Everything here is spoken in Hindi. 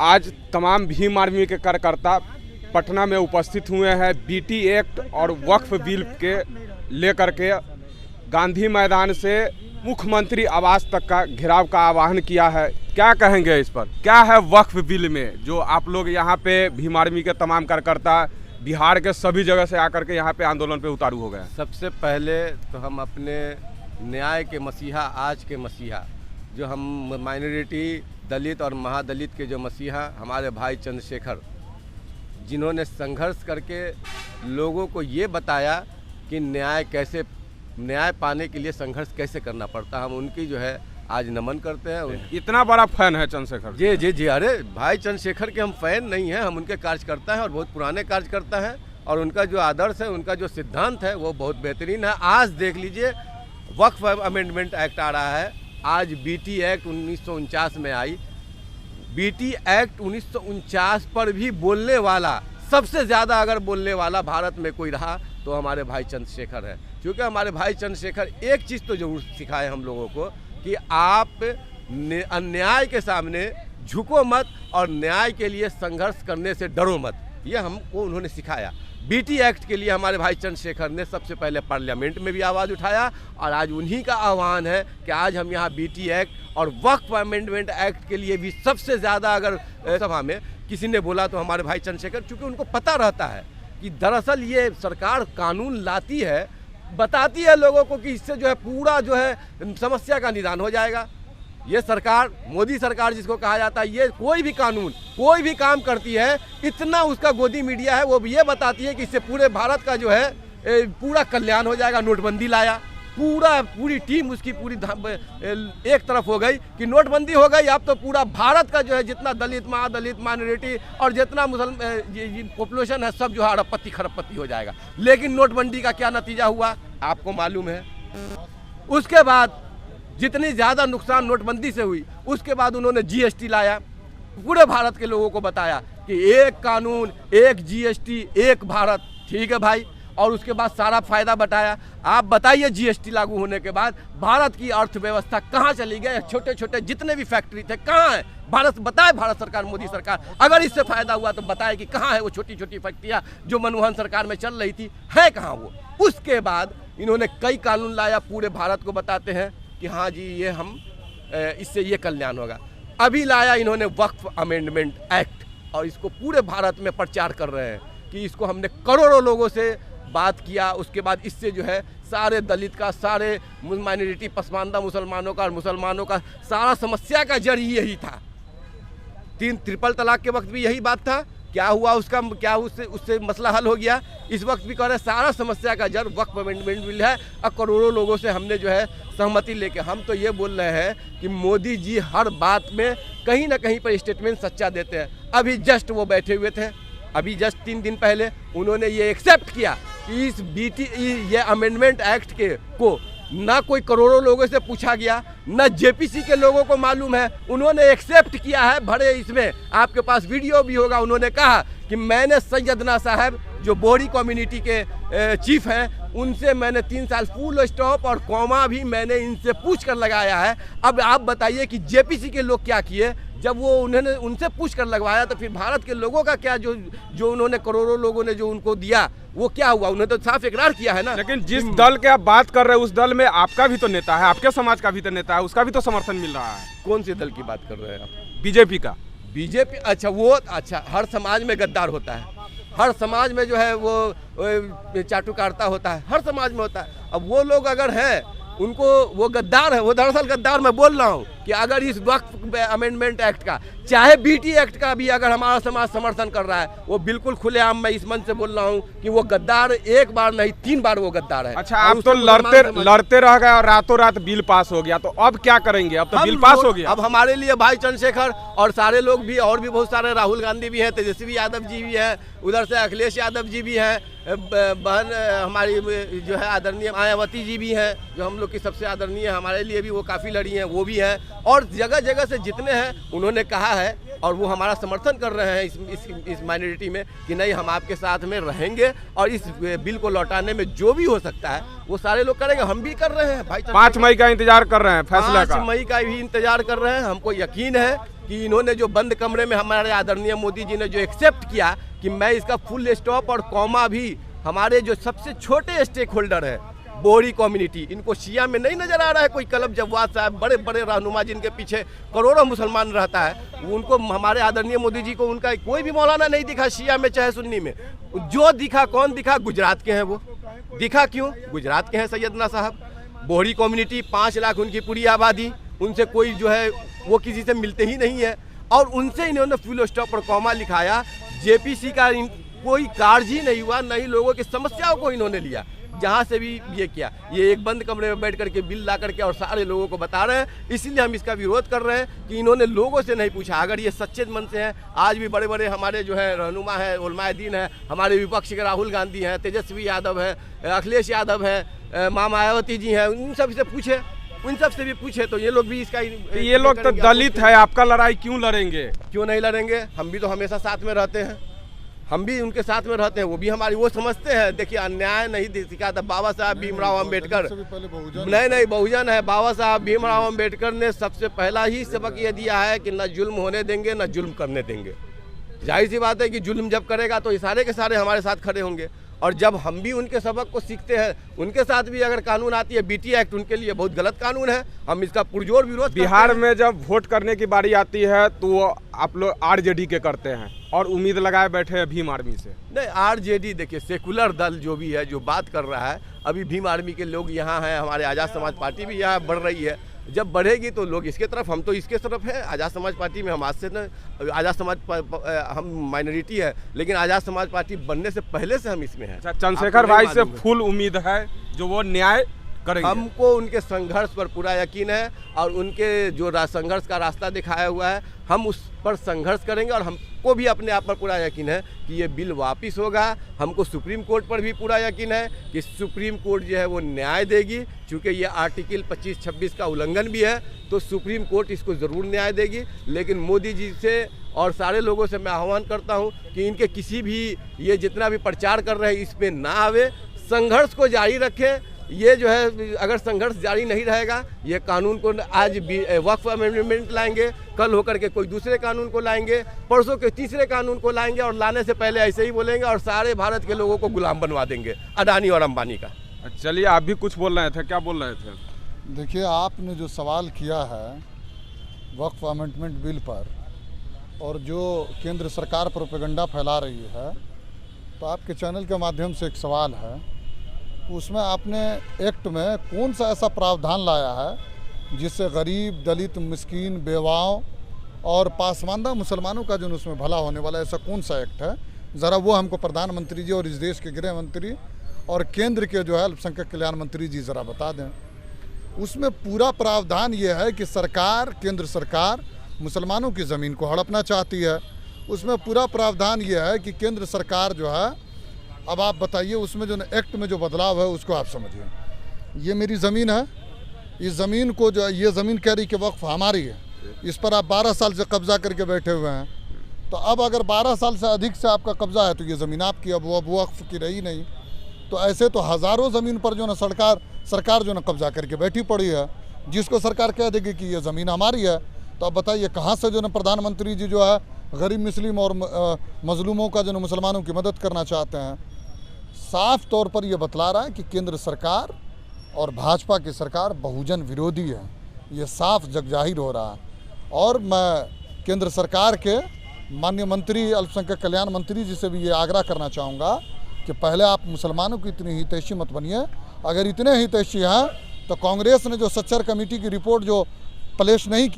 आज तमाम भीम आर्मी के कार्यकर्ता पटना में उपस्थित हुए हैं। बीटी एक्ट और वक्फ बिल के लेकर के गांधी मैदान से मुख्यमंत्री आवास तक का घेराव का आह्वान किया है। क्या कहेंगे इस पर? क्या है वक्फ बिल में जो आप लोग यहाँ पे भीम आर्मी के तमाम कार्यकर्ता बिहार के सभी जगह से आकर के यहाँ पे आंदोलन पे उतारू हो गए? सबसे पहले तो हम अपने न्याय के मसीहा, आज के मसीहा, जो हम माइनॉरिटी दलित और महादलित के जो मसीहा हमारे भाई चंद्रशेखर, जिन्होंने संघर्ष करके लोगों को ये बताया कि न्याय पाने के लिए संघर्ष कैसे करना पड़ता, हम उनकी जो है आज नमन करते हैं। इतना बड़ा फैन है चंद्रशेखर? जी जी जी, अरे भाई चंद्रशेखर के हम फैन नहीं हैं, हम उनके कार्यकर्ता हैं और बहुत पुराने कार्यकर्ता हैं। और उनका जो आदर्श है, उनका जो सिद्धांत है वो बहुत बेहतरीन है। आज देख लीजिए, वक्फ अमेंडमेंट एक्ट आ रहा है। आज बीटी एक्ट 1949 में आई। बीटी एक्ट 1949 पर भी बोलने वाला, सबसे ज़्यादा अगर बोलने वाला भारत में कोई रहा तो हमारे भाई चंद्रशेखर है। क्योंकि हमारे भाई चंद्रशेखर एक चीज़ तो जरूर सिखाए हम लोगों को कि आप अन्याय के सामने झुको मत और न्याय के लिए संघर्ष करने से डरो मत। ये हमको उन्होंने सिखाया। बीटी एक्ट के लिए हमारे भाई चंद्रशेखर ने सबसे पहले पार्लियामेंट में भी आवाज़ उठाया और आज उन्हीं का आह्वान है कि आज हम यहाँ बीटी एक्ट और वक्फ अमेंडमेंट एक्ट के लिए भी सबसे ज़्यादा अगर सभा में किसी ने बोला तो हमारे भाई चंद्रशेखर, चूँकि उनको पता रहता है कि दरअसल ये सरकार कानून लाती है, बताती है लोगों को कि इससे जो है पूरा जो है समस्या का निदान हो जाएगा। ये सरकार, मोदी सरकार जिसको कहा जाता है, ये कोई भी कानून, कोई भी काम करती है, इतना उसका गोदी मीडिया है, वो भी ये बताती है कि इससे पूरे भारत का जो है पूरा कल्याण हो जाएगा। नोटबंदी लाया, पूरी टीम उसकी पूरी एक तरफ हो गई कि नोटबंदी हो गई, अब तो पूरा भारत का जो है जितना दलित, महादलित, माइनॉरिटी और जितना मुसलमान पॉपुलेशन है, सब जो है अरबपति खरबपति हो जाएगा। लेकिन नोटबंदी का क्या नतीजा हुआ आपको मालूम है। उसके बाद जितनी ज़्यादा नुकसान नोटबंदी से हुई, उसके बाद उन्होंने जीएसटी लाया, पूरे भारत के लोगों को बताया कि एक कानून, एक जीएसटी, एक भारत। ठीक है भाई, और उसके बाद सारा फायदा बताया। आप बताइए, जीएसटी लागू होने के बाद भारत की अर्थव्यवस्था कहाँ चली गई? छोटे छोटे जितने भी फैक्ट्री थे कहाँ है? भारत बताए, भारत सरकार, मोदी सरकार अगर इससे फायदा हुआ तो बताए कि कहाँ है वो छोटी छोटी फैक्ट्रियाँ जो मनमोहन सरकार में चल रही थी, है कहाँ वो? उसके बाद इन्होंने कई कानून लाया, पूरे भारत को बताते हैं कि हाँ जी ये हम इससे ये कल्याण होगा। अभी लाया इन्होंने वक्फ अमेंडमेंट एक्ट और इसको पूरे भारत में प्रचार कर रहे हैं कि इसको हमने करोड़ों लोगों से बात किया। उसके बाद इससे जो है सारे दलित का, सारे माइनॉरिटी पसमानदा मुसलमानों का और मुसलमानों का सारा समस्या का जड़ यही था। ट्रिपल तलाक के वक्त भी यही बात था। क्या हुआ उसका, क्या उससे मसला हल हो गया? इस वक्त भी कह रहे हैं सारा समस्या का जड़ वक्फ अमेंडमेंट बिल है और करोड़ों लोगों से हमने जो है सहमति लेके, हम तो ये बोल रहे हैं कि मोदी जी हर बात में कहीं ना कहीं पर स्टेटमेंट सच्चा देते हैं। अभी जस्ट वो बैठे हुए थे, अभी जस्ट 3 दिन पहले उन्होंने ये एक्सेप्ट किया कि इस ये अमेंडमेंट एक्ट के को ना कोई करोड़ों लोगों से पूछा गया, ना जेपीसी के लोगों को मालूम है। उन्होंने एक्सेप्ट किया है, भरे इसमें आपके पास वीडियो भी होगा। उन्होंने कहा कि मैंने सैयदना साहब जो बोहरी कम्युनिटी के चीफ हैं, उनसे मैंने 3 साल फुल स्टॉप और कॉमा भी मैंने इनसे पूछ कर लगाया है। अब आप बताइए कि जेपीसी के लोग क्या किए? जब वो उन्होंने उनसे पूछ कर लगवाया तो फिर भारत के लोगों का क्या, जो उन्होंने करोड़ों लोगों ने जो उनको दिया वो क्या हुआ? उन्होंने तो साफ इकरार किया है ना। लेकिन जिस दल के आप बात कर रहे हैं उस दल में आपका भी तो नेता है, आपके समाज का भी तो नेता है, उसका भी तो समर्थन मिल रहा है। कौन से दल की बात कर रहे हैं आप? बीजेपी का। बीजेपी? अच्छा, वो अच्छा, हर समाज में गद्दार होता है, हर समाज में जो है वो चाटुकारिता होता है, हर समाज में होता है। अब वो लोग अगर हैं, उनको वो गद्दार है, वो दरअसल गद्दार मैं बोल रहा हूँ कि अगर इस वक्त अमेंडमेंट एक्ट का, चाहे बीटी एक्ट का भी अगर हमारा समाज समर्थन कर रहा है, वो बिल्कुल खुलेआम मैं इस मंच से बोल रहा हूँ कि वो गद्दार एक बार नहीं 3 बार वो गद्दार है। अच्छा, आप तो लड़ते रह गए और रातों रात बिल पास हो गया, तो अब क्या करेंगे? अब तो बिल पास हो गया। अब हमारे लिए भाई चंद्रशेखर और सारे लोग भी, और भी बहुत सारे, राहुल गांधी भी हैं, तेजस्वी यादव जी भी हैं, उधर से अखिलेश यादव जी भी हैं, बहन हमारी जो है आदरणीय मायावती जी भी हैं, जो हम लोग की सबसे आदरणीय, हमारे लिए भी वो काफ़ी लड़ी हैं, वो भी हैं। और जगह जगह से जितने हैं उन्होंने कहा है और वो हमारा समर्थन कर रहे हैं इस माइनॉरिटी में कि नहीं, हम आपके साथ में रहेंगे और इस बिल को लौटाने में जो भी हो सकता है वो सारे लोग करेंगे। हम भी कर रहे हैं भाई, 5 मई का इंतजार कर रहे हैं फैसला का। 5 मई का भी इंतजार कर रहे हैं। हमको यकीन है कि इन्होंने जो बंद कमरे में हमारे आदरणीय मोदी जी ने जो एक्सेप्ट किया कि मैं इसका फुल स्टॉप और कॉमा भी हमारे जो सबसे छोटे स्टेक होल्डर है बोहरी कम्युनिटी, इनको शिया में नहीं नजर आ रहा है कोई कलब जवाद साहब, बड़े बड़े रहनुमा जिनके पीछे करोड़ों मुसलमान रहता है, उनको हमारे आदरणीय मोदी जी को उनका कोई भी मौलाना नहीं दिखा शिया में चाहे सुन्नी में। जो दिखा कौन दिखा? गुजरात के हैं वो। दिखा क्यों? गुजरात के हैं सैयदना साहब। बोहरी कम्युनिटी 5 लाख उनकी पूरी आबादी, उनसे कोई जो है वो किसी से मिलते ही नहीं है और उनसे इन्होंने फुल स्टॉप और कॉमा लिखाया। जेपीसी का कोई कार्य ही नहीं हुआ, नहीं लोगों की समस्याओं को इन्होंने लिया, जहाँ से भी ये किया। ये एक बंद कमरे में बैठ करके बिल ला करके और सारे लोगों को बता रहे हैं। इसीलिए हम इसका विरोध कर रहे हैं कि इन्होंने लोगों से नहीं पूछा। अगर ये सच्चे मन से हैं, आज भी बड़े बड़े हमारे जो है रहनुमा है, उलमाए दीन है, हमारे विपक्ष के राहुल गांधी हैं, तेजस्वी यादव है, अखिलेश यादव है, माँ मायावती जी हैं, उन सब से पूछे, उन सब से भी पूछे तो ये लोग भी इसका ये लोग तो दलित है, आपका लड़ाई क्यों लड़ेंगे? क्यों नहीं लड़ेंगे? हम भी तो हमेशा साथ में रहते हैं, हम भी उनके साथ में रहते हैं, वो भी हमारी वो समझते हैं। देखिए अन्याय नहीं सिखाया था बाबा साहब भीमराव अम्बेडकर, नहीं बहुजन है। बाबा साहब भीमराव अम्बेडकर ने सबसे पहला ही सबक ये दिया है कि न जुल्म होने देंगे न जुल्म करने देंगे। जाहिर सी बात है कि जुल्म जब करेगा तो ये सारे के सारे हमारे साथ खड़े होंगे और जब हम भी उनके सबक को सीखते हैं, उनके साथ भी अगर कानून आती है बीटी एक्ट उनके लिए बहुत गलत कानून है, हम इसका पुरजोर विरोध। बिहार में जब वोट करने की बारी आती है तो आप लोग आरजेडी के करते हैं और उम्मीद लगाए बैठे हैं भीम आर्मी से। नहीं, आरजेडी देखिए सेकुलर दल जो भी है जो बात कर रहा है, अभी भीम आर्मी के लोग यहाँ हैं, हमारे आज़ाद समाज पार्टी भी यहाँ बढ़ रही है। जब बढ़ेगी तो लोग इसके तरफ, हम तो इसके तरफ है। आज़ाद समाज पार्टी में हम आज से न, आज़ाद समाज हम माइनॉरिटी है, लेकिन आज़ाद समाज पार्टी बनने से पहले से हम इसमें हैं। चंद्रशेखर भाई से फुल उम्मीद है जो वो न्याय करेंगे। हमको उनके संघर्ष पर पूरा यकीन है और उनके जो संघर्ष का रास्ता दिखाया हुआ है, हम उस पर संघर्ष करेंगे और हमको भी अपने आप पर पूरा यकीन है कि ये बिल वापस होगा। हमको सुप्रीम कोर्ट पर भी पूरा यकीन है कि सुप्रीम कोर्ट जो है वो न्याय देगी, क्योंकि ये आर्टिकल 25-26 का उल्लंघन भी है, तो सुप्रीम कोर्ट इसको ज़रूर न्याय देगी। लेकिन मोदी जी से और सारे लोगों से मैं आह्वान करता हूँ कि इनके किसी भी ये जितना भी प्रचार कर रहे हैं इस पर ना आवे, संघर्ष को जारी रखें। ये जो है अगर संघर्ष जारी नहीं रहेगा, ये कानून को आज वक्फ अमेंडमेंट लाएंगे, कल होकर के कोई दूसरे कानून को लाएंगे, परसों के तीसरे कानून को लाएंगे और लाने से पहले ऐसे ही बोलेंगे और सारे भारत के लोगों को गुलाम बनवा देंगे अडानी और अंबानी का। चलिए आप भी कुछ बोल रहे थे, क्या बोल रहे थे? देखिए आपने जो सवाल किया है वक्फ अमेंडमेंट बिल पर और जो केंद्र सरकार प्रोपेगेंडा फैला रही है, तो आपके चैनल के माध्यम से एक सवाल है, उसमें आपने एक्ट में कौन सा ऐसा प्रावधान लाया है जिससे गरीब, दलित, मिस्कीन, बेवाओं और पासमानदा मुसलमानों का जो उसमें भला होने वाला ऐसा कौन सा एक्ट है? ज़रा वो हमको प्रधानमंत्री जी और इस देश के गृह मंत्री और केंद्र के जो है अल्पसंख्यक कल्याण मंत्री जी ज़रा बता दें। उसमें पूरा प्रावधान ये है कि सरकार, केंद्र सरकार मुसलमानों की ज़मीन को हड़पना चाहती है। उसमें पूरा प्रावधान ये है कि केंद्र सरकार जो है, अब आप बताइए उसमें जो एक्ट में जो बदलाव है उसको आप समझिए। ये मेरी ज़मीन है, इस ज़मीन को जो ये ज़मीन कह रही कि वक्फ हमारी है, इस पर आप 12 साल से कब्ज़ा करके बैठे हुए हैं, तो अब अगर 12 साल से अधिक से आपका कब्ज़ा है तो ये ज़मीन आपकी, अब वो वक्फ की रही नहीं। तो ऐसे तो हज़ारों ज़मीन पर जो ना सरकार जो ना कब्ज़ा करके बैठी पड़ी है, जिसको सरकार कह देगी कि ये ज़मीन हमारी है, तो अब बताइए कहाँ से जो ना प्रधानमंत्री जी जो है गरीब, मुस्लिम और मजलूमों का जो ना मुसलमानों की मदद करना चाहते हैं। साफ तौर पर यह बतला रहा है कि केंद्र सरकार और भाजपा की सरकार बहुजन विरोधी है, ये साफ जगजाहिर हो रहा है। और मैं केंद्र सरकार के माननीय मंत्री, अल्पसंख्यक कल्याण मंत्री जी से भी ये आग्रह करना चाहूँगा कि पहले आप मुसलमानों की इतनी हितैषी मत बनिए। अगर इतने हितैषी हैं तो कांग्रेस ने जो सच्चर कमेटी की रिपोर्ट जो पेश नहीं की